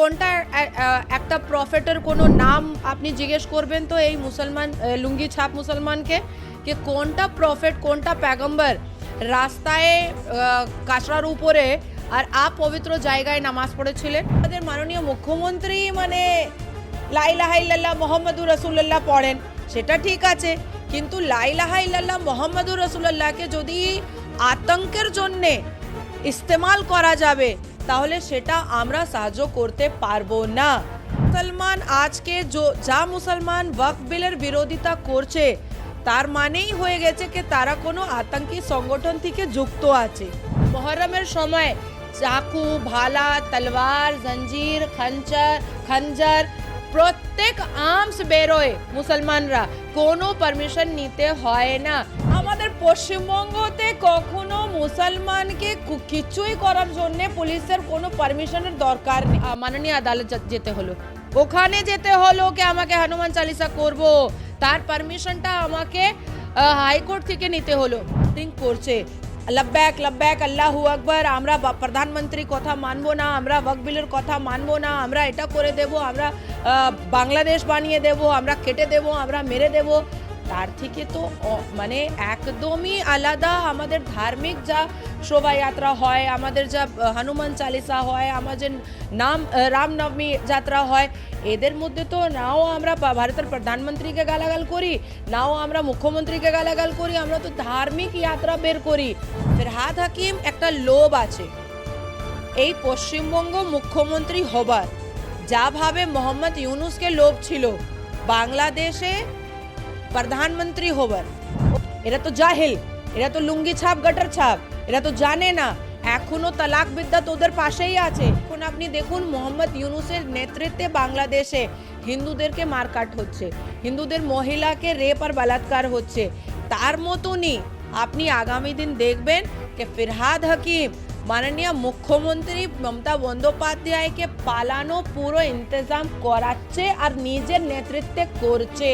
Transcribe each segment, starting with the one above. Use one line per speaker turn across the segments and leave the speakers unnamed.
কোনটা একটা প্রফেটের কোনো নাম আপনি জিজ্ঞেস করবেন তো এই মুসলমান লুঙ্গি ছাপ মুসলমানকে যে কোনটা প্রফেট কোনটা पैगंबर রাস্তায় কাঁচরার উপরে আর পবিত্র জায়গায় নামাজ পড়েছিলেন। আমাদের মাননীয় মুখ্যমন্ত্রী মানে লা ইলাহা ইল্লাল্লাহ মুহাম্মাদুর রাসূলুল্লাহ পড়েন, সেটা ঠিক আছে, কিন্তু লা ইলাহা ইল্লাল্লাহ মুহাম্মাদুর রাসূলুল্লাহকে যদি আতঙ্কের জন্য ইস্তেমাল করা যাবে তাহলে সেটা আমরা সাহায্য করতে পারবো না। মুসলমান আজকে যা মুসলমান ওয়াকফ বিলের বিরোধিতা করছে তার মানেই হয়ে গেছে যে তারা কোনো আতঙ্কি সংগঠন থেকে যুক্ত আছে। মুহররমের সময় চাকু, ভালা, তলোয়ার, জঞ্জির, খঞ্জর প্রত্যেক আর্মস বেরোয় মুসলমানরা, কোনো পারমিশন নিতে হয় না। আমাদের পশ্চিমবঙ্গতে কখনো মুসলমানকে কিছুই করার জন্য পুলিশের কোনো পারমিশনের দরকার নেই। মাননীয় আদালত যেতে হলো, ওখানে যেতে হলো কি আমাকে হনুমান চালিসা করব, তার পারমিশনটা আমাকে হাইকোর্ট থেকে নিতে হলো। থিঙ্ক করছে লব্যাক লব্যাক আল্লাহু আকবার, আমরা প্রধানমন্ত্রী কথা মানবো না, আমরা ওয়াকফ বিলের কথা মানবো না, আমরা এটা করে দেব, আমরা বাংলাদেশ বানিয়ে দেব, আমরা কেটে দেব, আমরা মেরে দেব। তার থেকে তো মানে একদমই আলাদা আমাদের ধার্মিক যা শোভাযাত্রা হয়, আমাদের যা হনুমান চালিসা হয়, আমাদের রামনবমী যাত্রা হয়, এদের মধ্যে তো নাও আমরা ভারতের প্রধানমন্ত্রীকে গালাগাল করি, নাও আমরা মুখ্যমন্ত্রীকে গালাগাল করি, আমরা তো ধার্মিক যাত্রা বের করি। ফিরহাদ হাকিম একটা লোভ আছে এই পশ্চিমবঙ্গ মুখ্যমন্ত্রী হবার, যাভাবে মোহাম্মদ ইউনুসকে লোভ ছিল বাংলাদেশে প্রধানমন্ত্রী হবার। এরা তো জাহেল, এরা তো লুঙ্গি ছাপ গটার ছাপ, এরা তো জানে না এখনো তালাক বিদ্যা তোদের পাশেই আছে। এখন আপনি দেখুন মোহাম্মদ ইউনুসের নেতৃত্বে বাংলাদেশে হিন্দুদেরকে মারকাট হচ্ছে, হিন্দুদের মহিলাকে রেপ আর বলাৎকার হচ্ছে। তার মতনই আপনি আগামী দিন দেখবেন যে ফিরহাদ হাকিম মাননীয় মুখ্যমন্ত্রী মমতা বন্দ্যোপাধ্যায়কে পালানো পুরো इंतजाम कराচ্ছে আর নিজের নেতৃত্বে করছে।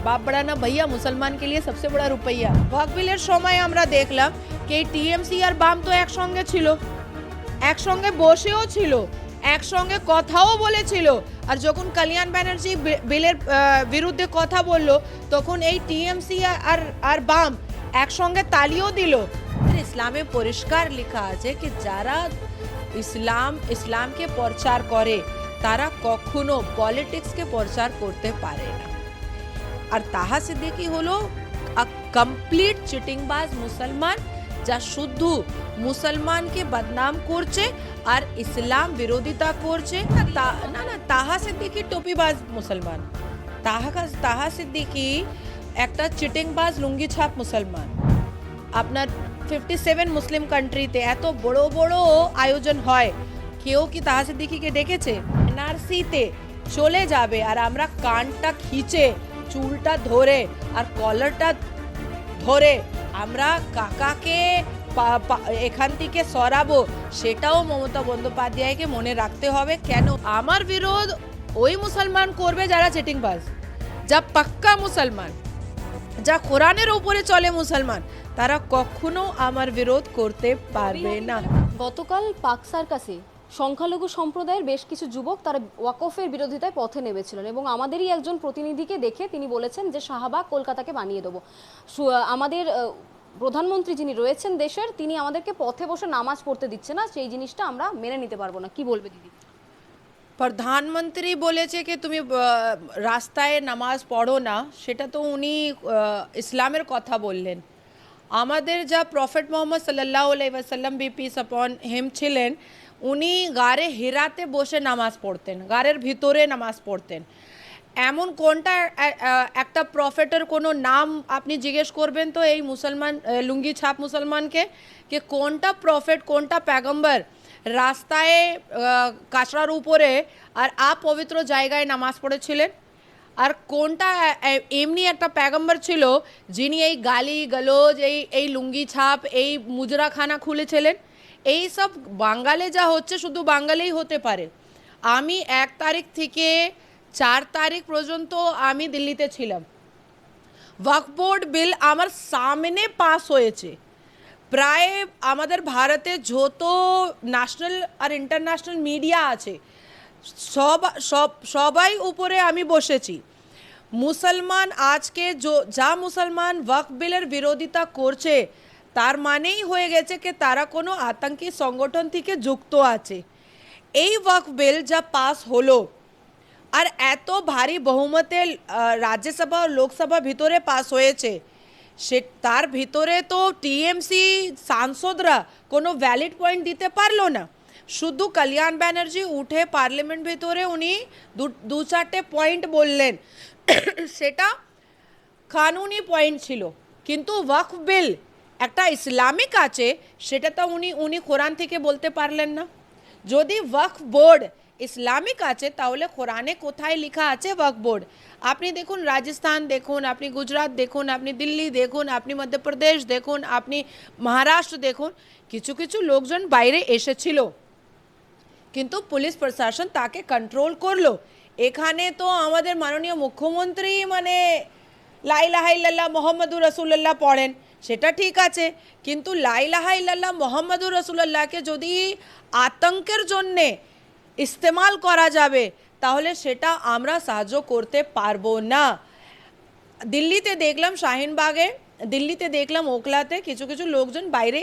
बाप बड़ा ना भैया, मुसलमान के लिए सबसे बड़ा रुपया। ওয়াকফ বিলের সময় আমরা দেখলাম যে টিএমসি আর বাম তো একসঙ্গে ছিল, একসঙ্গে বসেও ছিল, একসঙ্গে কথাও বলেছিল, আর যখন কল্যাণ ব্যানার্জি বিলের বিরুদ্ধে কথা বলল তখন এই টিএমসি আর বাম একসঙ্গে তালিও দিল। ইসলামে পরিষ্কার লেখা আছে যে যারা ইসলামকে প্রচার করে তারা কখনো পলিটিক্সকে প্রচার করতে পারে না। আর তাহা সিদ্দিকী হলো কমপ্লিট চিটিংবাজ মুসলমান, যা শুধু মুসলমানকে বদনাম করছে আর ইসলাম বিরোধিতা করছে। না না, তাহা সিদ্দিকী টুপিবাজ মুসলমান, তাহা সিদ্দিকী একটা চিটিংবাজ লুঙ্গি ছাপ মুসলমান। আপনার 57 মুসলিম কান্ট্রিতে এত বড় বড় আয়োজন হয়, কেউ কি তাহা সিদ্দিকীকে ডেকেছে? এনআরসিতে চলে যাবে আর আমরা কানটা খিচে, চুলটা ধরে আর কলারটা ধরে আমরা কাকাকে এখান থেকে সরাবো, সেটাও মমতা বন্দ্যোপাধ্যায়কে মনে রাখতে হবে। কেন আমার বিরোধ ওই মুসলমান করবে যারা চিটিংবাজ, যা পাক্কা মুসলমান, যা কোরআনের উপরে চলে মুসলমান, তারা কখনো আমার বিরোধ করতে পারবে না।
গতকাল পাক সার্কাসে সংখ্যালঘু সম্প্রদায়ের বেশ কিছু যুবক তারা ওয়াকফের বিরোধিতায় পথে নেমেছিলেন এবং আমাদেরই একজন প্রতিনিধিকে দেখে তিনি বলেছেন যে শাহবাগ কলকাতাকে বানিয়ে দেবো। আমাদের প্রধানমন্ত্রী যিনি রয়েছেন দেশের, তিনি আমাদেরকে পথে বসে নামাজ পড়তে দিচ্ছে না, সেই জিনিসটা আমরা মেনে নিতে পারবো না। কি বলবে দিদি?
প্রধানমন্ত্রী বলেছে যে তুমি রাস্তায় নামাজ পড়ো না, সেটা তো উনি ইসলামের কথা বললেন। আমাদের যা প্রফেট মোহাম্মদ সাল্লাল্লাহু আলাইহি ওয়াসাল্লাম বি পিস আপন হিম ছিলেন, উনি গারে হিরাতে বসে নামাজ পড়তেন, গারের ভিতরে নামাজ পড়তেন। এমন কোনটা একটা প্রফেটের কোনো নাম আপনি জিজ্ঞেস করবেন তো এই মুসলমান লুঙ্গি ছাপ মুসলমানকে যে কোনটা প্রফেট কোনটা पैगंबर রাস্তায় কাঁচরার উপরে আর পবিত্র জায়গায় নামাজ পড়েছিলেন, আর কোনটা এমনি একটা पैगंबर ছিল যিনি এই গালি গালোজ এই লুঙ্গি ছাপ এই মুজরাখানা খুলেছিলেন। এই সব বাঙালি যা হচ্ছে শুধু বাঙালিই হতে পারে। আমি 1 তারিখ থেকে 4 তারিখ পর্যন্ত আমি দিল্লিতে ছিলাম। ওয়াকফ বোর্ড বিল আমার সামনে পাস হয়েছে। প্রায় আমাদের ভারতে যত ন্যাশনাল আর ইন্টারন্যাশনাল মিডিয়া আছে সবাই উপরে আমি বসেছি। মুসলমান আজকে যা মুসলমান ওয়াকফ বিলের বিরোধিতা করছে তার মানেই হয়ে গেছে কি তারা কোনো আতঙ্কি সংগঠন থেকে যুক্ত আছে। এই ওয়াকফ বিল যা পাস হলো আর এত ভারী বহুমতে রাজ্যসভা ও লোকসভা ভিতরে পাস হয়েছে, সে তার ভিতরে তো টিএমসি সাংসদরা কোনো ভ্যালিড পয়েন্ট দিতে পারলো না। শুধু কল্যাণ ব্যানার্জি উঠে পার্লামেন্ট ভিতরে উনি দু চারটে পয়েন্ট বললেন, সেটা কানুনি পয়েন্ট ছিল। কিন্তু ওয়াকফ বিল একটা ইসলামিক আছে, সেটা তো উনি কোরআন থেকে বলতে পারলেন না। যদি ওয়াকফ বোর্ড ইসলামিক আছে তাহলে কোরআনে কোথায় লেখা আছে ওয়াকফ বোর্ড? আপনি দেখুন, রাজস্থান দেখুন, আপনি গুজরাট দেখুন, আপনি দিল্লি দেখুন, আপনি মধ্যপ্রদেশ দেখুন, আপনি মহারাষ্ট্র দেখুন, কিছু কিছু লোকজন বাইরে এসেছিল কিন্তু পুলিশ প্রশাসন তাকে কন্ট্রোল করলো। এখানে তো আমাদের মাননীয় মুখ্যমন্ত্রী মানে লা ইলাহা ইল্লাল্লাহ মুহাম্মাদুর রাসূলুল্লাহ পড়েন, সেটা ঠিক আছে, কিন্তু লা ইলাহা ইল্লাল্লাহ মুহাম্মাদুর রাসূলুল্লাহকে যদি আতঙ্কের জন্যে ইস্তেমাল করা যাবে তাহলে সেটা আমরা সাহায্য করতে পারবো না। দিল্লিতে দেখলাম শাহিনবাগে, দিল্লিতে দেখলাম ওকলাতে কিছু কিছু লোকজন বাইরে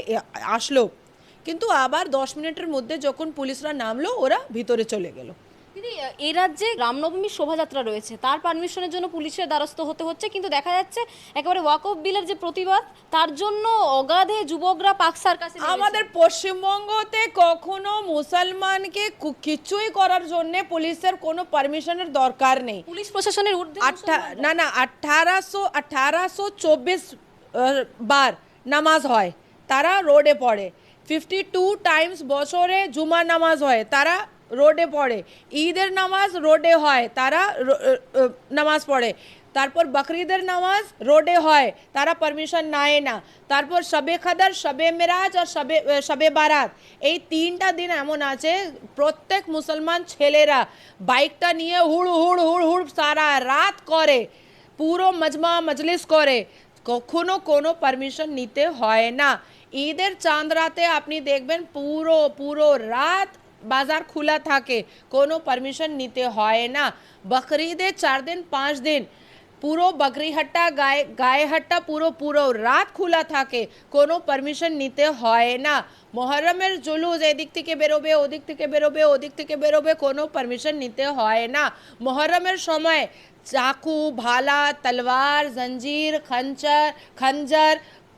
আসলো, কিন্তু আবার 10 মিনিটের মধ্যে যখন পুলিশরা নামলো ওরা ভিতরে চলে গেল।
দিদি, এই রাজ্যে রামনবমীর শোভাযাত্রা রয়েছে, তার পারমিশনের জন্য পুলিশের দ্বারস্থ হতে হচ্ছে, কিন্তু দেখা যাচ্ছে একেবারে ওয়াকফ বিলের যে প্রতিবাদ তার জন্য অগাধে যুবকরা পাক সার্কাসে নেমেছে।
আমাদের পশ্চিমবঙ্গতে কখনো মুসলমানকে কিছুই করার জন্য পুলিশের কোনো পারমিশনের দরকার নেই।
পুলিশ প্রশাসনের ঊর্ধ্বে
না না 1824 বার নামাজ হয়, তারা রোডে পড়ে। 52 টাইমস বছরে জুমার নামাজ হয়, তারা রোডে পড়ে। ঈদের নামাজ রোডে হয়, তারা নামাজ পড়ে। তারপর বকরিদের নামাজ রোডে হয়, তারা পারমিশন নেয় না। তারপর শবে কদর, শবে মেরাজ আর শবে বারাত, এই 3টা দিন এমন আছে প্রত্যেক মুসলমান ছেলেরা বাইকটা নিয়ে হুড় হুড় হুড় হুড় সারা রাত করে, পুরো মজমা মজলিস করে, কখনো কোনো পারমিশন নিতে হয় না। ঈদের চাঁদ রাতে আপনি দেখবেন পুরো রাত বাজার খোলা থাকে, কোনো পারমিশন নিতে হয় না। বকরিদে 4 দিন 5 দিন পুরো বকরিহাট্টা গায়েহাট্টা পুরো রাত খোলা থাকে, কোনো পারমিশন নিতে হয় না। মহরমের জুলুস এদিক থেকে বেরোবে, ওদিক থেকে বেরোবে, ওদিক থেকে বেরোবে, কোনো পারমিশন নিতে হয় না। মহরমের সময় চাকু, ভালা, তলোয়ার, জঞ্জির, খঞ্জর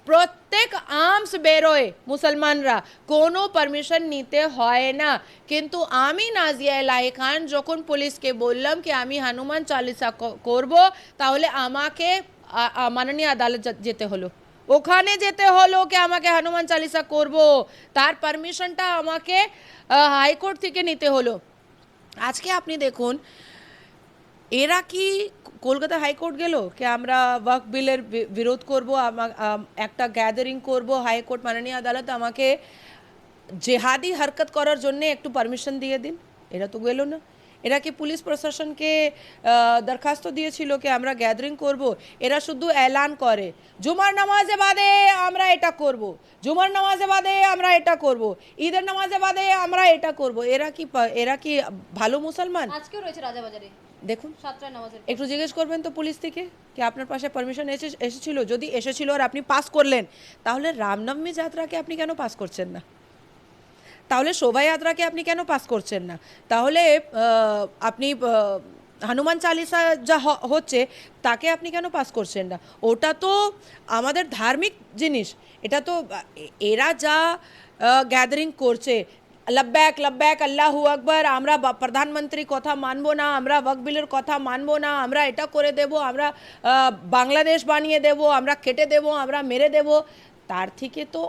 প্রত্যেক আর্মস বেরোয় মুসলমানরা, কোনো পারমিশন নিতে হয় না। কিন্তু আমি নাজিয়া এলাহি খান যখন পুলিশকে বললাম কি আমি হনুমান চালিসা করব, তাহলে আমাকে মাননীয় আদালত যেতে হলো, ওখানে যেতে হলো কি আমাকে হনুমান চালিসা করব, তার পারমিশনটা আমাকে হাইকোর্ট থেকে নিতে হলো। আজকে আপনি দেখুন, এরা কি কলকাতা হাইকোর্ট গেল কি আমরা ওয়াকফ বিলের বিরোধ করব, একটা গ্যাদারিং করব, হাইকোর্ট মাননীয় আদালত আমাকে জেহাদি হরকত করার জন্য একটু পারমিশন দিয়ে দিন, এরা তো গেল না। এরা কি পুলিশ প্রশাসনকে দরখাস্ত দিয়েছিল কি আমরা গ্যাদারিং করব? এরা শুধু এলান করে জুমার নামাজে বাদে আমরা এটা করব, জুমার নামাজে বাদে আমরা এটা করব, ঈদের নামাজে বাদে আমরা এটা করব। এরা কি ভালো মুসলমান?
আজকেও রয়েছে রাজাবাজারে,
দেখুন
সাতটায় নামাজের
একটু জিজ্ঞেস করবেন তো পুলিশ থেকে কি আপনার পাশে পারমিশন এসেছিল, যদি এসেছিল আর আপনি পাস করলেন, তাহলে রামনবমী যাত্রাকে আপনি কেন পাস করছেন না? তাহলে শোভাযাত্রাকে আপনি কেন পাস করছেন না? তাহলে আপনি হনুমান চালিসা যা হচ্ছে তাকে আপনি কেন পাস করছেন না? ওটা তো আমাদের ধার্মিক জিনিস, এটা তো এরা যা গ্যাদারিং করছে, লব্যাক লব্যাক আল্লাহু আকবার, আমরা প্রধানমন্ত্রীর কথা মানবো না, আমরা ওয়াকফ বিলের কথা মানবো না, আমরা এটা করে দেব, আমরা বাংলাদেশ বানিয়ে দেব, আমরা কেটে দেব, আমরা মেরে দেব, তার থেকে তো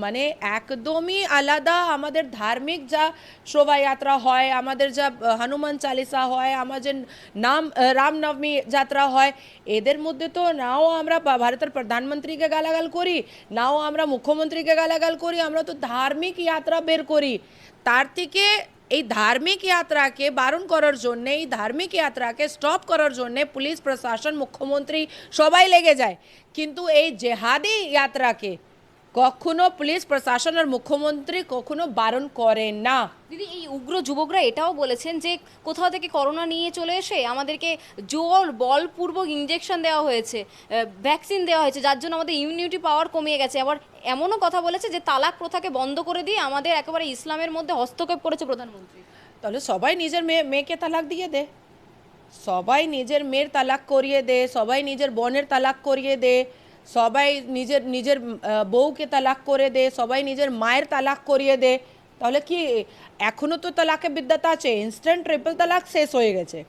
মানে একদমই আলাদা আমাদের ধার্মিক যা শোভাযাত্রা হয়, আমাদের যা হনুমান চালিসা হয়, আমাদের রামনবমী যাত্রা হয়, এদের মধ্যে তো নাও আমরা ভারতের প্রধানমন্ত্রীকে গালাগাল করি, নাও আমরা মুখ্যমন্ত্রীকে গালাগাল করি, আমরা তো ধার্মিক যাত্রা বের করি। তার থেকে এই ধার্মিক যাত্রাকে বারণ করার জন্যে, এই ধার্মিক যাত্রাকে স্টপ করার জন্যে পুলিশ প্রশাসন, মুখ্যমন্ত্রী সবাই লেগে যায়, কিন্তু এই জেহাদি যাত্রাকে কখনো পুলিশ প্রশাসন আর মুখ্যমন্ত্রী কখনো বারণ করেন না।
দিদি এই উগ্র যুবকরা এটাও বলেছেন যে কোথাও থেকে করোনা নিয়ে চলে এসে আমাদেরকে জোর বলপূর্বক ইঞ্জেকশন দেওয়া হয়েছে, ভ্যাকসিন দেওয়া হয়েছে, যার জন্য আমাদের ইমিউনিটি পাওয়ার কমিয়ে গেছে। আবার এমনও কথা বলেছে যে তালাক প্রথাকে বন্ধ করে দিয়ে আমাদের একেবারে ইসলামের মধ্যে হস্তক্ষেপ করেছে প্রধানমন্ত্রী।
তাহলে সবাই নিজের মেয়েকে তালাক দিয়ে দে, সবাই নিজের মেয়ের তালাক করিয়ে দে, সবাই নিজের বোনের তালাক করিয়ে দে, সবাই নিজের নিজের বউকে তালাক করে দে, সবাই নিজের মায়ের তালাক করিয়ে দে। তাহলে কি এখনও তো তালাকের বিদ্যাতা আছে? ইনস্ট্যান্ট ট্রিপল তালাক শেষ হয়ে গেছে।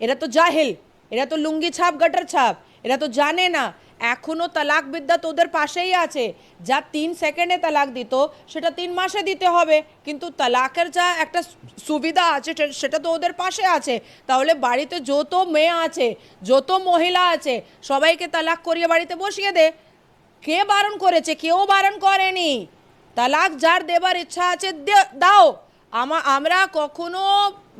এরা তো জাহেল, এরা তো লুঙ্গি ছাপ গাটার ছাপ, এরা তো জানে না। এখনও তালাক বিদ্যা তোদের পাশেই আছে। যা 3 সেকেন্ডে তালাক দিত সেটা 3 মাসে দিতে হবে, কিন্তু তালাকের যা একটা সুবিধা আছে সেটা তো ওদের পাশে আছে। তাহলে বাড়িতে যত মেয়ে আছে, যত মহিলা আছে, সবাইকে তালাক করিয়ে বাড়িতে বসিয়ে দে। কে বারণ করেছে? কেউ বারণ করেনি। তালাক যার দেবার ইচ্ছা আছে দাও, আমরা কখনো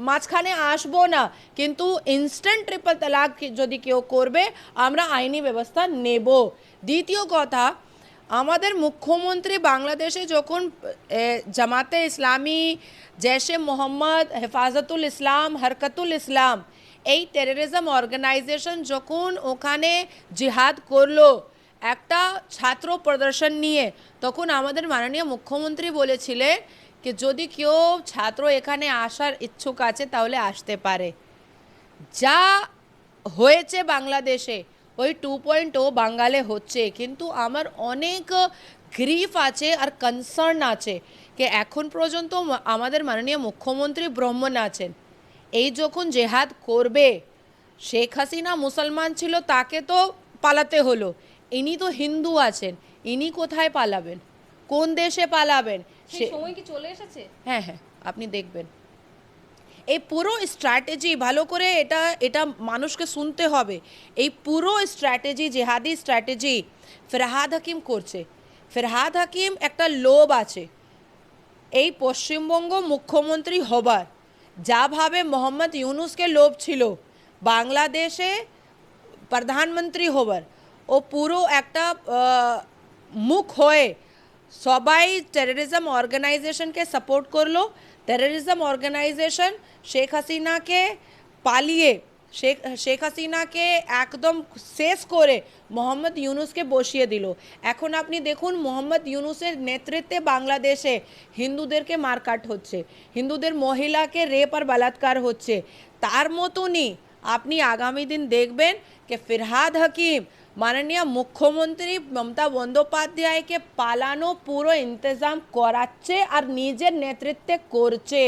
মাঝখানে আসবো না, কিন্তু ইনস্ট্যান্ট ট্রিপল তালাক যদি কেউ করবে আমরা আইনি ব্যবস্থা নেব। দ্বিতীয় কথা, আমাদের মুখ্যমন্ত্রী বাংলাদেশে যখন জামাতে ইসলামী, জৈশে মোহাম্মদ, হেফাজতুল ইসলাম, হরকতুল ইসলাম এই টেররিজম অর্গানাইজেশন যখন ওখানে জিহাদ করলো একটা ছাত্র প্রদর্শন নিয়ে, তখন আমাদের মাননীয় মুখ্যমন্ত্রী বলেছিলেন कि যদি কেউ ছাত্র এখানে আসার ইচ্ছুক আছে তাহলে আসতে পারে। যা হয়েছে বাংলাদেশে ওই 2.0 বাঙালে হচ্ছে, কিন্তু আমার অনেক গ্রিফ আছে আর কনসার্ন আছে যে এখন পর্যন্ত আমাদের মাননীয় মুখ্যমন্ত্রী ব্রাহ্মণ আছেন। এই যখন জেহাদ করবে, শেখ হাসিনা মুসলমান ছিল, তাকে তো পালাতে হলো, ইনি তো হিন্দু আছেন, ইনি কোথায় পালাবেন? কোন দেশে পালাবেন?
সেই সময় কি চলে এসেছে?
হ্যাঁ হ্যাঁ, আপনি দেখবেন এই পুরো স্ট্র্যাটেজি ভালো করে এটা মানুষকে শুনতে হবে। এই পুরো স্ট্র্যাটেজি, জেহাদি স্ট্র্যাটেজি ফরহাদ হাকিম করছে। ফরহাদ হাকিম একটা লোভ আছে এই পশ্চিমবঙ্গ মুখ্যমন্ত্রী হবার, যাভাবে মোহাম্মদ ইউনুসকে লোভ ছিল বাংলাদেশে প্রধানমন্ত্রী হবার। ও পুরো একটা মুখ হয়ে সবাই টেররিজম অর্গানাইজেশনকে সাপোর্ট করলো। টেররিজম অর্গানাইজেশন শেখ হাসিনাকে পালিয়ে, শেখ হাসিনাকে একদম শেষ করে মোহাম্মদ ইউনুসকে বসিয়ে দিল। এখন আপনি দেখুন মোহাম্মদ ইউনুসের নেতৃত্বে বাংলাদেশে হিন্দুদেরকে মারকাট হচ্ছে, হিন্দুদের মহিলাকে রেপ আর বলাৎকার হচ্ছে। তার মতনই আপনি আগামী দিন দেখবেন कि ফরহাদ হাকিম মাননীয় মুখ্যমন্ত্রী মমতা বন্দ্যোপাধ্যায়কে পালানো পুরো ইন্তজাম করাচ্ছে আর নিজের নেতৃত্বে করছে।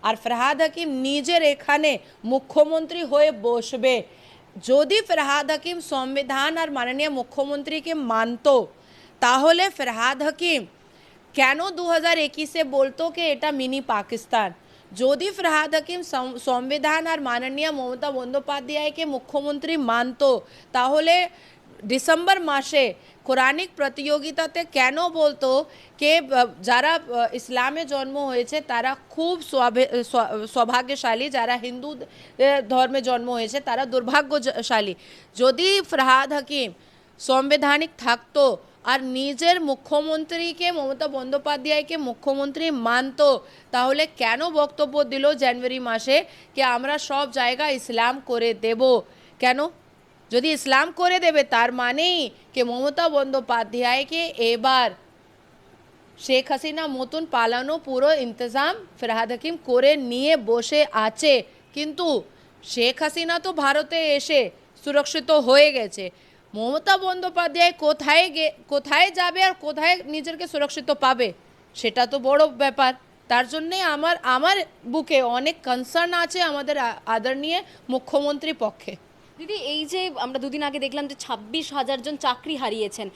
আর ফরহাদ হাকিম নিজের এখানে মুখ্যমন্ত্রী হয়ে বসবে। যদি ফরহাদ হাকিম সংবিধান আর মাননীয় মুখ্যমন্ত্রীকে মানত, তাহলে ফরহাদ হাকিম কেন 2021-এ বলতো कि এটা মিনি পাকিস্তান? যদি ফরহাদ হাকিম সংবিধান আর মাননীয় মমতা বন্দ্যোপাধ্যায়কে মুখ্যমন্ত্রী মানত, তাহলে ডিসেম্বর মাসে কোরআনিক প্রতিযোগিতাতে কেন বলতো যে যারা ইসলামে জন্ম হয়েছে তারা খুব সৌভাগ্যশালী, যারা হিন্দু ধর্মে জন্ম হয়েছে তারা দুর্ভাগ্যশালী? যদি ফরহাদ হাকিম সাংবিধানিক থাকতো আর নিজের মুখ্যমন্ত্রীকে মমতা বন্দ্যোপাধ্যায়কে মুখ্যমন্ত্রী মানত, তাহলে কেন বক্তব্য দিল জানুয়ারি মাসে যে আমরা সব জায়গা ইসলাম করে দেব? কেন? যদি ইসলাম করে দেবে তার মানেই कि মমতা বন্দ্যোপাধ্যায়কে এবার শেখ হাসিনা মতন পালানো পুরো ইন্তজাম ফরহাদ হাকিম করে নিয়ে বসে আছে। কিন্তু শেখ হাসিনা তো ভারতে এসে সুরক্ষিত হয়ে গেছে, মমতা বন্দ্যোপাধ্যায় কোথায় যাবে আর কোথায় নিজেকে সুরক্ষিত পাবে সেটা তো বড় ব্যাপার। তার জন্যে আমার বুকে অনেক কনসার্ন আছে আমাদের আদরণীয় মুখ্যমন্ত্রী পক্ষে।
দিদি এই যে আমরা দুদিন আগে দেখলাম যে 26,000 জন চাকরি হারিয়েছেন,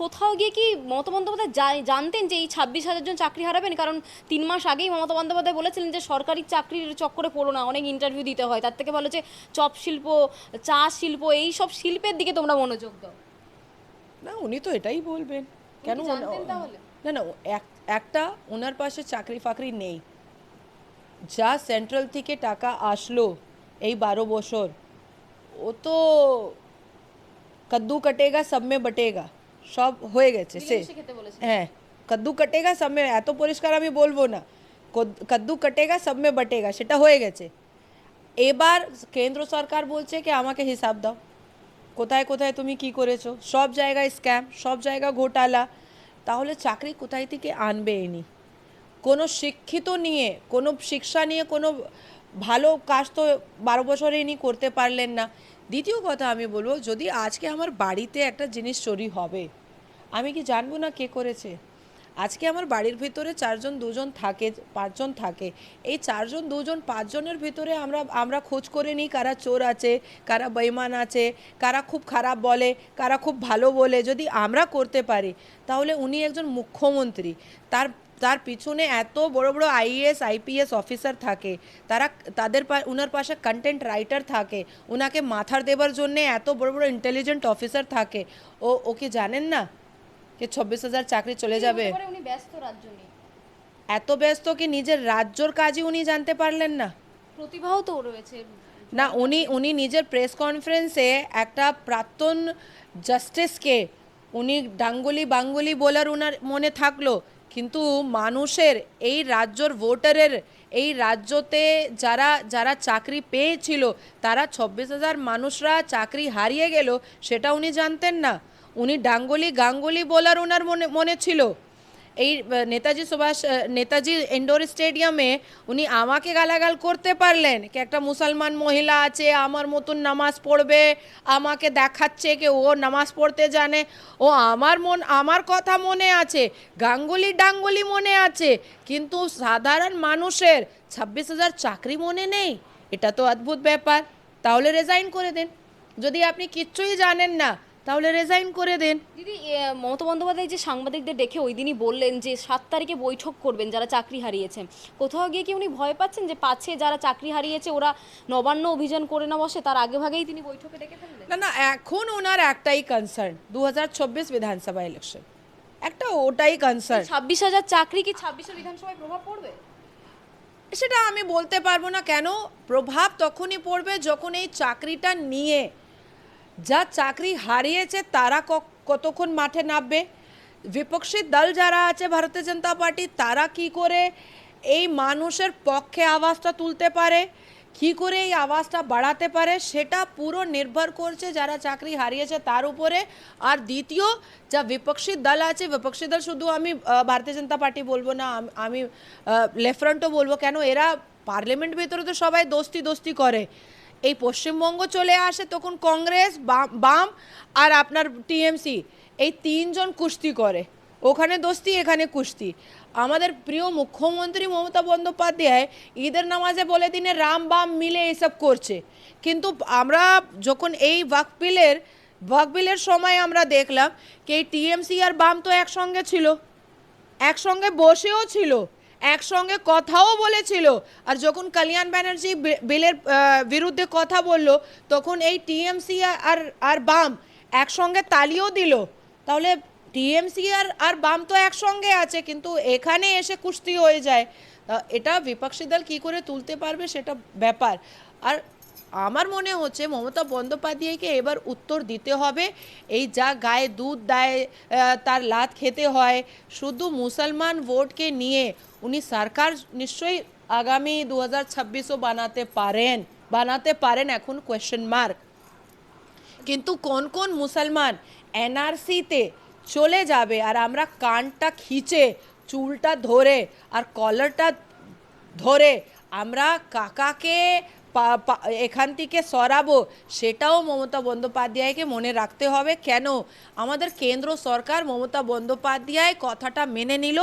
কোথাও গিয়ে কি মমতা বন্দ্যোপাধ্যায় জানতেন যে এই 26,000 জন চাকরি হারাবেন? কারণ 3 মাস আগেই মমতা বন্দ্যোপাধ্যায় বলেছিলেন যে সরকারি চাকরির চক্করে পড়ো না, অনেক ইন্টারভিউ দিতে হয়, তার থেকে ভালো যে চপ শিল্প, চা শিল্প, এই সব শিল্পের দিকে তোমরা মনোযোগ দাও।
না, উনি তো এটাই বলবেন। কেন
তাহলে
না না, একটা ওনার পাশে চাকরি ফাকরি নেই। যা সেন্ট্রাল থেকে টাকা আসলো এই 12 বছর, ও তো कद्दू कटेगा सब में बटेगा, সব হয়ে গেছে সে
মিলেমিশে খেতে বলেছে।
হ্যাঁ কদ্দু কাটেগা সব মে এত পরিষ্কার আমি বলবো না কদ্দু কাটেগা সব মে বটেগা সেটা হয়ে গেছে এবার কেন্দ্র সরকার বলছে কি আমাকে হিসাব দাও কোথায় কোথায় তুমি কি করেছো সব জায়গায় স্ক্যাম সব জায়গায় ঘোটালা তাহলে চাকরি কোথায় থেকে আনবে ইনি কোনো শিক্ষিত নিয়ে কোনো শিক্ষা নিয়ে কোনো ভালো কাজ তো 12 বছরে ইনি করতে পারলেন না দ্বিতীয় কথা আমি বলবো যদি আজকে আমার বাড়িতে একটা জিনিস চুরি হবে আমি কি জানবো না কে করেছে আজকে আমার বাড়ির ভিতরে 4 জন 2 জন থাকে 5 জন থাকে এই 4 জন 2 জন 5 জনের ভিতরে আমরা খোঁজ করে নিই কারা চোর আছে কারা বেঈমান আছে কারা খুব খারাপ বলে কারা খুব ভালো বলে যদি আমরা করতে পারি তাহলে উনি একজন মুখ্যমন্ত্রী তার তার পিছনে এত বড় বড় আইএএস আইপিএস অফিসার থাকে তারা ওনার পাশে কন্টেন্ট রাইটার থাকে ওনাকে মাথার দেবার জন্য এত বড় বড় ইন্টেলিজেন্ট অফিসার থাকে ওকে জানেন না कि 26,000 চাকরি চলে যাবে
উনি ব্যস্ত রাজ্য নিয়ে
এত ব্যস্ত কি নিজের রাজ্যর কাজই উনি জানতে পারলেন না
প্রতিভাও তো রয়েছে
না উনি নিজের প্রেস কনফারেন্সে একটা প্রাক্তন জাস্টিসকে উনি ডাঙ্গুলি বাঙ্গুলি বলার ওনার মনে থাকলো কিন্তু মানুষের এই রাজ্যর ভোটারের এই রাজ্যতে যারা যারা চাকরি পেয়েছিল তারা 26,000 মানুষরা চাকরি হারিয়ে গেল সেটা উনি জানতেন না উনি ডাঙ্গুলি গাঙ্গুলি বলার ওনার মনে ছিল এই নেতাজি ইন্ডোর স্টেডিয়ামে উনি আমাকে গালাগাল করতে পারলেন কি একটা মুসলমান মহিলা আছে আমার মতন নামাজ পড়বে আমাকে দেখাচ্ছে কি ও নামাজ পড়তে জানে ও আমার কথা মনে আছে গাঙ্গুলি ডাঙ্গুলি মনে আছে কিন্তু সাধারণ মানুষের 26,000 চাকরি মনে নেই এটা তো অদ্ভুত ব্যাপার তাহলে রিজাইন করে দেন যদি আপনি কিচ্ছুই জানেন না তাহলে রিজাইন করে দেন
দিদি মমতা বন্দ্যোপাধ্যায় যে সাংবাদিকদের ডেকে ওই দিনই বললেন যে 7 তারিখে বৈঠক করবেন যারা চাকরি হারিয়েছে কোথাও গিয়ে কি উনি ভয় পাচ্ছেন যে পাচ্ছে যারা চাকরি হারিয়েছে ওরা নবান্ন অভিযান করে না বসে তার আগে ভাগেই তিনি বৈঠকে ডেকে ফেললেন
না না এখন ওনার একটাই কনসার্ন 2024 বিধানসভা ইলেকশন একটা ওটাই কনসার্ন
26,000 চাকরি কি 26 বিধানসভায় প্রভাব পড়বে
সেটা আমি বলতে পারবো না কেন প্রভাব তখনই পড়বে যখন এই চাকরিটা নিয়ে যা চাকরি হারিয়েছে তারা কতক্ষণ মাঠে নামবে বিপক্ষী দল যারা আছে ভারতীয় জনতা পার্টি তারা কি করে এই মানুষের পক্ষে আওয়াজটা তুলতে পারে কি করে এই আওয়াজটা বাড়াতে পারে সেটা পুরো নির্ভর করছে যারা চাকরি হারিয়েছে তার উপরে আর দ্বিতীয় যা বিপক্ষী দল আছে বিপক্ষী দল শুধু আমি ভারতীয় জনতা পার্টি বলবো না আমি লেফট ফ্রন্টও বলবো কেন এরা পার্লামেন্ট ভিতরে তো সবাই দোস্তি করে এই পশ্চিমবঙ্গ চলে আসে তখন কংগ্রেস বাম আর আপনার টিএমসি এই 3 জন কুস্তি করে ওখানে দোস্তি এখানে কুস্তি আমাদের প্রিয় মুখ্যমন্ত্রী মমতা বন্দ্যোপাধ্যায় ঈদের নামাজে বলে দিনে রাম বাম মিলে এইসব করছে কিন্তু আমরা যখন এই ওয়াকবিলের সময় আমরা দেখলাম কি এই টিএমসি আর বাম তো একসঙ্গে ছিল একসঙ্গে বসেও ছিল একসঙ্গে কথাও বলেছিল আর যখন কল্যাণ ব্যানার্জি বিলের বিরুদ্ধে কথা বলল তখন এই টিএমসি আর বাম একসঙ্গে তালিও দিল তাহলে টিএমসি আর বাম তো একসঙ্গে আছে কিন্তু এখানে এসে কুস্তি হয়ে যায় এটা বিপক্ষী দল কী করে তুলতে পারবে সেটা ব্যাপার আর আমার মনে হচ্ছে মমতা বন্দ্যোপাধ্যায়কে এবার উত্তর দিতে হবে এই যা গায়ে দুধ দেয় তার লাত খেতে হয় শুধু মুসলমান ভোটকে নিয়ে উনি সরকার নিশ্চয়ই আগামী 2026ও বানাতে পারেন এখন কোয়েশ্চেন মার্ক কিন্তু কোন কোন মুসলমান এনআরসিতে চলে যাবে আর আমরা কানটা খিচে চুলটা ধরে আর কলারটা ধরে আমরা কাকাকে এখান থেকে সরাবো সেটাও মমতা বন্দ্যোপাধ্যায়কে মনে রাখতে হবে কেন আমাদের কেন্দ্র সরকার মমতা বন্দ্যোপাধ্যায় কথাটা মেনে নিল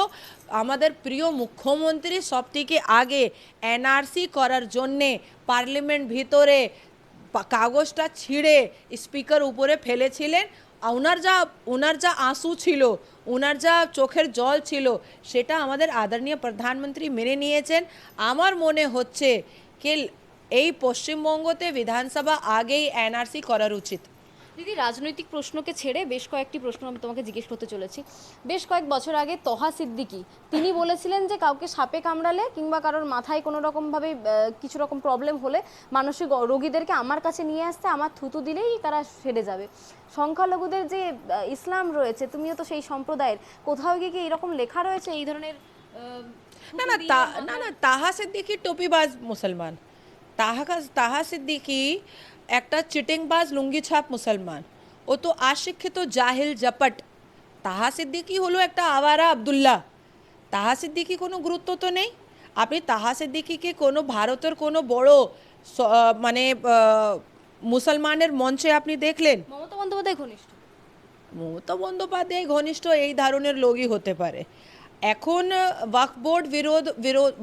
আমাদের প্রিয় মুখ্যমন্ত্রী সবথেকে আগে এনআরসি করার জন্যে পার্লামেন্ট ভিতরে কাগজটা ছিঁড়ে স্পিকার উপরে ফেলেছিলেন ওনার যা আঁসু ছিল ওনার যা চোখের জল ছিল সেটা আমাদের আদরণীয় প্রধানমন্ত্রী মেনে নিয়েছেন আমার মনে হচ্ছে কি এই পশ্চিমবঙ্গতে বিধানসভা আগেই এনআরসি করার উচিত
দিদি, রাজনৈতিক প্রশ্নকে ছেড়ে বেশ কয়েকটি প্রশ্ন আমি তোমাকে জিজ্ঞেস করতে চলেছি। বেশ কয়েক বছর আগে তহা সিদ্দিকী তিনি বলেছিলেন যে কাউকে সাপে কামড়ালে কিংবা কারোর মাথায় কোনো রকমভাবে কিছু রকম প্রবলেম হলে মানসিক রোগীদেরকে আমার কাছে নিয়ে আসতে, আমার থুতু দিলেই তারা সেরে যাবে। সংখ্যালঘুদের যে ইসলাম রয়েছে, তুমিও তো সেই সম্প্রদায়ের, কোথাও গিয়ে কি এরকম লেখা রয়েছে এই ধরনের
না না না না, তাহা সিদ্দিকি টোপিবাজ মুসলমান। তাহা সিদ্দিকি একটা চিটিংবাজ লুঙ্গি ছাপ মুসলমান। ও তো আশিক্ষিত জাহিল জাপট। তাহা সিদ্দিকি হলো একটা আওয়ারা আব্দুল্লাহ। তাহা সিদ্দিকি কোনো গুরুত্ব তো নেই। আপনি তাহা সিদ্দিকিকে কোনো ভারতের কোনো বড় মানে মুসলমানের মঞ্চে আপনি দেখলেন?
মমতা বন্দ্যোপাধ্যায় ঘনিষ্ঠ।
মমতা বন্দ্যোপাধ্যায় ঘনিষ্ঠ এই ধরনের লোকই হতে পারে। এখন ওয়াকফ বোর্ড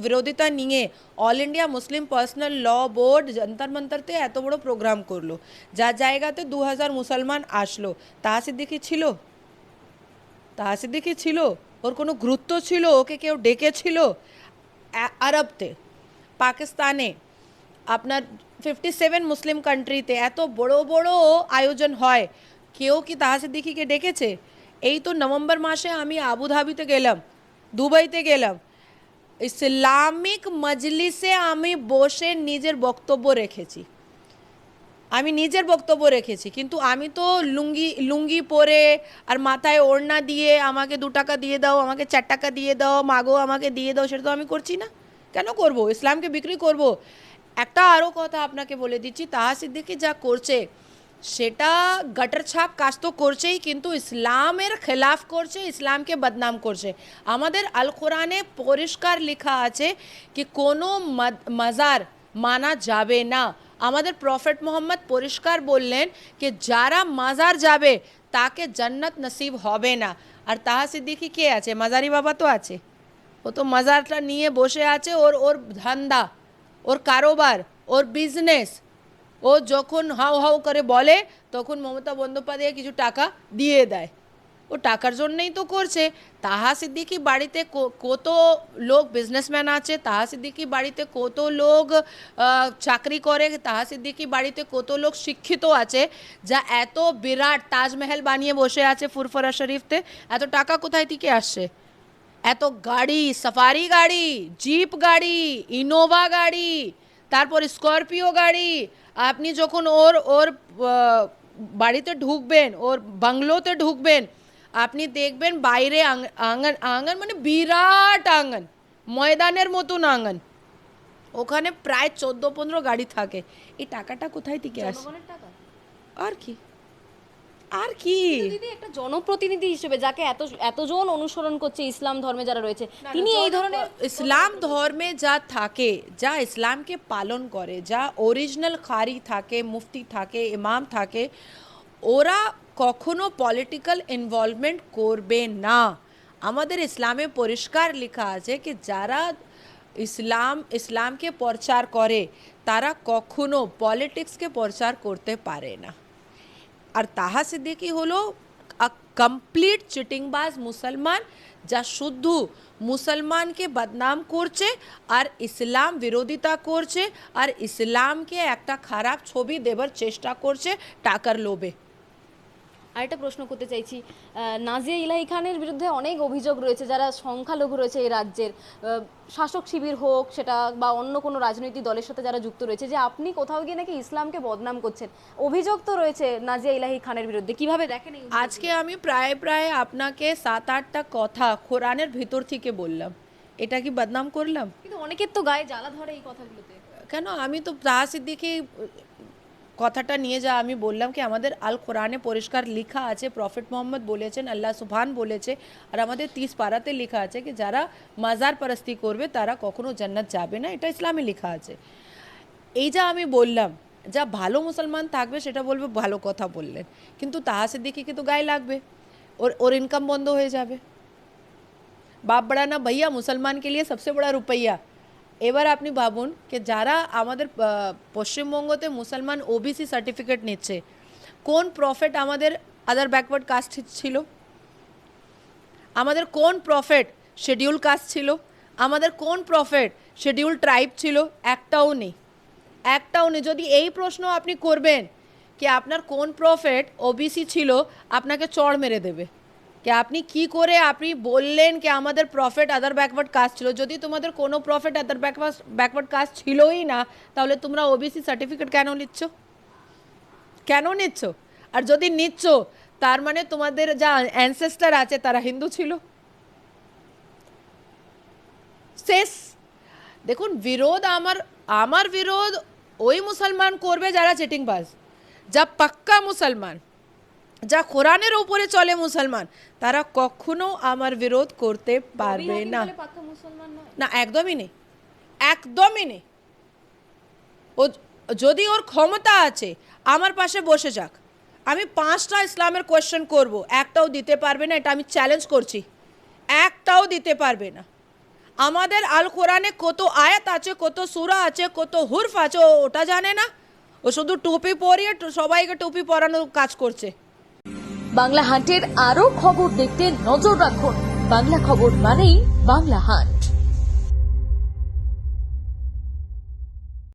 বিরোধিতা নিয়ে অল ইন্ডিয়া মুসলিম পার্সোনাল ল বোর্ড যন্তর মন্তরতে এত বড় প্রোগ্রাম করলো, যার জায়গাতে 2000 মুসলমান আসলো। তাহা সিদ্দিকি ছিল? তাহা সিদ্দিকি ছিল? ওর কোনো গুরুত্ব ছিল? ওকে কেউ ডেকেছিল? আরবতে, পাকিস্তানে, আপনার 57 মুসলিম কান্ট্রিতে এত বড় বড় আয়োজন হয়, কেউ কি তাহা সিদ্দিকিকে ডেকেছে? এই তো নভেম্বর মাসে আমি আবুধাবিতে গেলাম, দুবাইতে গেলাম, ইসলামিক মজলিসে আমি বসে নিজের বক্তব্য রেখেছি। কিন্তু আমি তো লুঙ্গি পরে আর মাথায় ওড়না দিয়ে আমাকে 2 টাকা দিয়ে দাও, আমাকে 4 টাকা দিয়ে দাও, মাগো আমাকে দিয়ে দাও, সেটা তো আমি করছি না। কেন করব? ইসলামকে বিক্রি করব? একটা আরও কথা আপনাকে বলে দিচ্ছি, তাহা সিদ্দিকি যা করছে সেটা গটার ছাপ কাজ তো করছেই, কিন্তু ইসলামের খেলাফ করছে, ইসলামকে বদনাম করছে। আমাদের আল কোরআনে পরিষ্কার লেখা আছে কি কোনো মাজার মানা যাবে না। আমাদের প্রফেট মোহাম্মদ পরিষ্কার বললেন कि যারা মাজার যাবে তাকে জান্নাত নসিব হবে না। আর তাহা সিদ্দিকি কে আছে? মাজারি বাবা তো আছে। ও তো মাজারটা নিয়ে বসে আছে, ওর ধান্দা, ওর কারোবার, ওর বিজনেস। ও যখন হাউ হাউ করে বলে তখন মমতা বন্দ্যোপাধ্যায় কিছু টাকা দিয়ে দেয়। ও টাকার জন্যই তো করছে। তাহা সিদ্দিকি বাড়িতে কত লোক বিজনেসম্যান আছে, তাহা সিদ্দিকি বাড়িতে কত লোক চাকরি করে, তাহা সিদ্দিকি বাড়িতে কত লোক শিক্ষিত আছে, যা এত বিরাট তাজমহল বানিয়ে বসে আছে ফুরফুরা শরীফতে। এত টাকা কোথায় থেকে আসছে? এত গাড়ি, সাফারি গাড়ি, জিপ গাড়ি, ইনোভা গাড়ি, তারপর স্করপিও গাড়ি। আপনি যখন ওর বাড়িতে ঢুকবেন, ওর বাংলোতে ঢুকবেন, আপনি দেখবেন বাইরে আঙ্গন মানে বিরাট আঙ্গন, ময়দানের মতন আঙ্গন। ওখানে প্রায় 14-15 গাড়ি থাকে। এই টাকাটা কোথায় থেকে আসে?
জনগণের টাকা।
আর কি আর কি
দিদি, একটা জনপ্রতিনিধি হিসেবে যাকে এতজন অনুসরণ করছে ইসলাম ধর্মে যারা রয়েছে, তিনি এই ধরনের
ইসলাম ধর্মে যা থাকে, যা ইসলামকে পালন করে, যা অরিজিনাল খারি থাকে, মুফতি থাকে, ইমাম থাকে, ওরা কখনো পলিটিক্যাল ইনভলভমেন্ট করবে না। আমাদের ইসলামে পরিষ্কার লেখা আছে কি যারা ইসলামকে প্রচার করে তারা কখনো পলিটিক্সকে প্রচার করতে পারে না। আর তাহা সিদ্দিকি হলো কমপ্লিট চিটিংবাজ মুসলমান, যা শুদ্ধ মুসলমানকে বদনাম করছে আর ইসলাম বিরোধিতা করছে আর ইসলামকে একটা খারাপ ছবি দেবার চেষ্টা করছে টাকার লোভে।
আরেকটা প্রশ্ন করতে চাইছি, নাজিয়া ইলাহি খানের বিরুদ্ধে অনেক অভিযোগ রয়েছে, যারা সংখ্যালঘু রয়েছে এই রাজ্যের, শাসক শিবির হোক সেটা বা অন্য কোনো রাজনৈতিক দলের সাথে যারা যুক্ত রয়েছে, যে আপনি কোথাও গিয়ে নাকি ইসলামকে বদনাম করছেন, অভিযোগ তো রয়েছে নাজিয়া ইলাহি খানের বিরুদ্ধে। কিভাবে দেখেন?
আজকে আমি প্রায় আপনাকে 7-8টা কথা কোরআনের ভিতর থেকে বললাম, এটা কি বদনাম করলাম?
কিন্তু অনেকের তো গায়ে জ্বালা ধরে এই কথাগুলোতে।
কেন? আমি তো তাহা সিদ্দিকি কথাটা নিয়ে যা আমি বললাম কি আমাদের আল কোরআনে পরিষ্কার লেখা আছে, প্রফেট মোহাম্মদ বলেছেন, আল্লাহ সুবহান বলেছে, আর আমাদের 30 পারাতে লেখা আছে কি যারা মাজার পরস্তি করবে তারা কখনো জান্নাত যাবে না। এটা ইসলামে লেখা আছে। এই যা আমি বললাম, যা ভালো মুসলমান থাকবে সেটা বলবে ভালো কথা বললেন, কিন্তু তাহা সিদ্দিকিকে তো গায়ে লাগবে, ওর ইনকাম বন্ধ হয়ে যাবে। বাপ বড়া না भैया, মুসলমান के लिए सबसे बड़ा रुपया। এবার আপনি ভাবুন যে যারা আমাদের পশ্চিমবঙ্গতে মুসলমান ওবিসি সার্টিফিকেট নিচ্ছে, কোন প্রফেট আমাদের আদার ব্যাকওয়ার্ড কাস্ট ছিল? আমাদের কোন প্রফেট শিডিউল কাস্ট ছিল? আমাদের কোন প্রফেট শিডিউল ট্রাইব ছিল? একটাও নেই। যদি এই প্রশ্ন আপনি করবেন কি আপনার কোন প্রফেট ওবিসি ছিল আপনাকে চড় মেরে দেবে, কি আপনি কি করে আপনি বললেন কি আমাদের প্রফেট আদার ব্যাকওয়ার্ড কাস্ট ছিল? যদি তোমাদের কোনো প্রফেট আদার ব্যাকওয়ার্ড কাস্ট ছিলই না, তাহলে তোমরা ওবিসি সার্টিফিকেট কেন নিচ্ছ? কেন নিচ্ছ? আর যদি নিচ্ছ, তার মানে তোমাদের যা অ্যানসেস্টার আছে তারা হিন্দু ছিল। শেষ। দেখুন, বিরোধ আমার বিরোধ ওই মুসলমান করবে যারা চিটিংবাজ, যা পাক্কা মুসলমান, যা কোরআনের উপরে চলে মুসলমান, তারা কখনো আমার বিরোধ করতে পারবে না। না, একদমই নেই, একদমই নেই। ও যদি ওর ক্ষমতা আছে আমার পাশে বসে যাক, আমি 5টা ইসলামের কোয়েশ্চেন করব, একটাও দিতে পারবে না, এটা আমি চ্যালেঞ্জ করছি, একটাও দিতে পারবে না। আমাদের আল কোরআনে কত আয়াত আছে, কত সূরা আছে, কত হুরফ আছে ওটা জানে না। ও শুধু টুপি পরিয়ে সবাইকে টুপি পরানোর কাজ করছে।
বাংলা হান্টের আরো খবর দেখতে নজর রাখুন। বাংলা খবর মানেই বাংলা হান্ট।